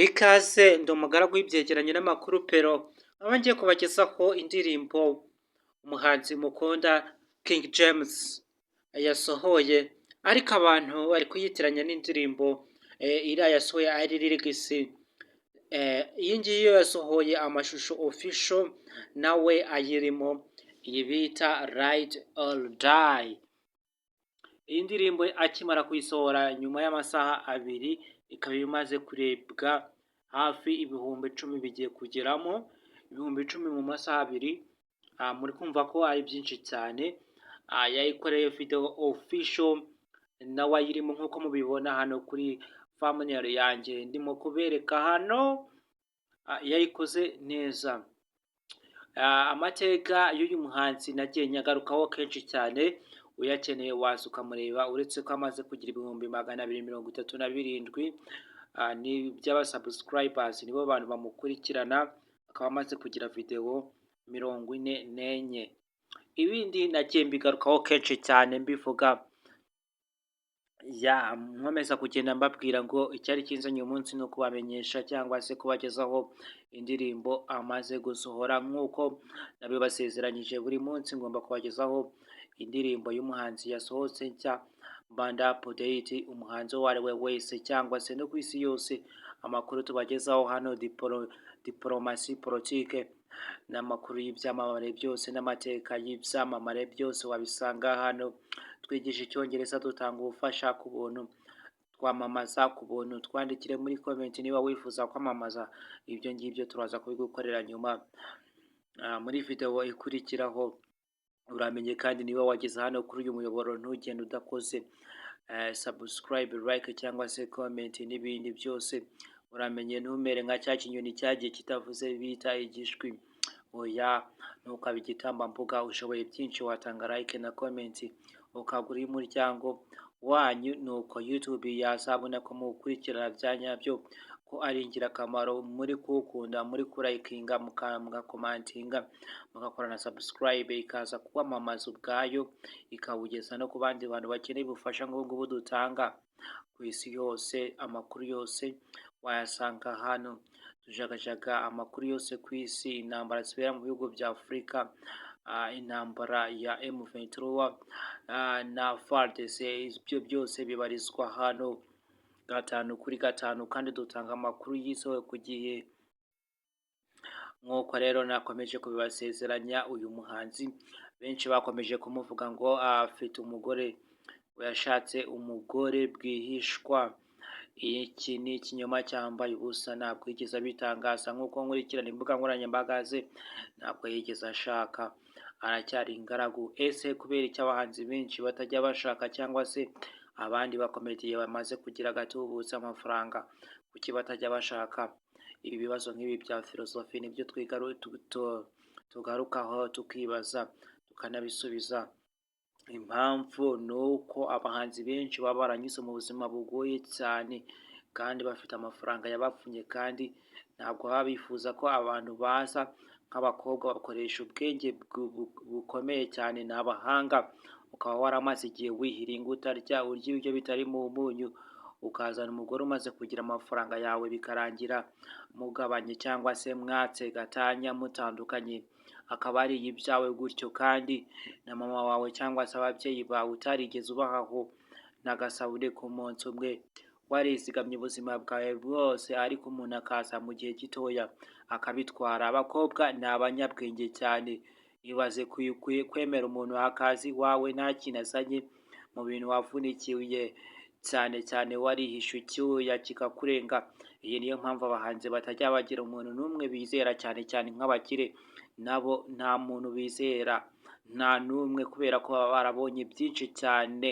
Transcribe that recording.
Ikaze ndi umugaragu w'ibyegeranyo n'amakuru pero aba ngiye kubagezaho indirimbo umuhanzi mukunda King James yasohoye, ariko abantu bari kuyitiranya n'indirimbo iriya yasohoye ari Legacy. Iyi ngiyi yo yasohoye amashusho official nawe ayirimo, iyi bita Ride or Die. Iyi ndirimbo akimara kuyisohora nyuma y'amasaha abiri ikaba imaze kurebwa hafi ibihumbi 10 bigiye kugeramo, ibihumbi 10 mu masaha abiri. Muri kumva ko ari byinshi cyane. Yayikoreye video official nawe ayirimo nk'uko mubibona hano kuri thumbnail yanjye ndimo kubereka hano. Yayikoze neza. Amateka y'uyu muhanzi nagiye nyagarukaho kenshi cyane, uyakeneye waza ukamureba, uretse ko amaze kugira ibihumbi 237 ni by'abasubscribers, nibo bantu bamukurikirana, akaba amaze kugira video 44. Ibindi nagiye mbigarukaho kenshi cyane mbivuga, nkomeza kugenda mbabwira ngo icyari kinzanye uyu munsi no kubamenyesha cyangwa se kubagezaho indirimbo amaze gusohora, nk'uko nabibasezeranyije buri munsi ngomba kubagezaho indirimbo y'umuhanzi yasohotse nshya, banda update, umuhanzi uwo ari we wese cyangwa se no ku isi yose, amakuru tubagezaho hano diplomasi politike n'amakuru y'ibyamamare byose n'amateka y'ibyamamare byose wabisanga hano. Twigisha icyongereza, dutanga ubufasha ku buntu, twamamaza ku buntu. Twandikire muri comment niba wifuza kwamamaza ibyo ngibyo, turaza kubigukorera nyuma muri video ikurikiraho. Uramenye kandi niba wageze hano kuri uyu muyoboro ntugende udakoze subscribe, like cyangwa se comment n'ibindi byose. Uramenye ntumere nka cya kinyoni cyagiye kitavuze bita igishwi. Oya, ntukaba igitambambuga, ushoboye byinshi, watanga like na comment ukagura umuryango wanyu, nuko YouTube yazabona ko mukurikirana bya nyabyo, ko ari ingirakamaro, muri kuwukunda, muri kurayikinga, mugakomantinga, mugakora na subscribe, ikaza kwamamaza ubwayo, ikawugeza no ku bandi bantu bakeneye ubufasha nk'ubwo dutanga ku isi yose. Amakuru yose wayasanga hano. Tujagajaga amakuru yose ku isi, intambara zibera mu bihugu bya Afurika, intambara ya M23 na FARDC, ibyo byose bibarizwa hano 5 kuri 5, kandi dutanga amakuru yizewe ku gihe. Nk'uko rero nakomeje kubibasezeranya, uyu muhanzi benshi bakomeje kumuvuga ngo afite umugore, yashatse umugore bwihishwa. Iki ni ikinyoma cyambaye ubusa, ntabwo yigeze abitangaza. Nk'uko nkurikirana imbuga nkoranyambaga ze, ntabwo yigeze ashaka, aracyari ingaragu. Ese kubera icyo abahanzi benshi batajya bashaka, cyangwa se abandi bakomediye bamaze kugira agatubutse amafaranga, kuki batajya bashaka? Ibi bibazo nk'ibi bya filosofi nibyo tugarukaho tukibaza, tukanabisubiza. Impamvu ni uko abahanzi benshi baba baranyuze mu buzima bugoye cyane, kandi bafite amafaranga yabapfunye, kandi ntabwo baba bifuza ko abantu baza nk'abakobwa bakoresha ubwenge bukomeye cyane, ni abahanga. Ukaba waramaze igihe wihiringa utarya, urya ibiryo bitari mu munyu, ukazana umugore umaze kugira amafaranga yawe, bikarangira mugabanye cyangwa se mwatse gatanya, mutandukanye, akaba ari ibyawe gutyo, kandi na mama wawe cyangwa se ababyeyi bawe utarigeze ubahaho n'agasabune ku munsi umwe, warizigamye ubuzima bwawe bwose, ariko umuntu akaza mu gihe gitoya akabitwara. Abakobwa ni abanyabwenge cyane. Ibaze kwemera umuntu akazi wawe nta kintu azanye mu bintu wavunikiye cyane cyane, warihishe icyuya kikakurenga. Iyi niyo mpamvu abahanzi batajya bagira umuntu n'umwe bizera, cyane cyane nk'abakire, nabo nta muntu bizera, nta n'umwe, kubera ko baba barabonye byinshi cyane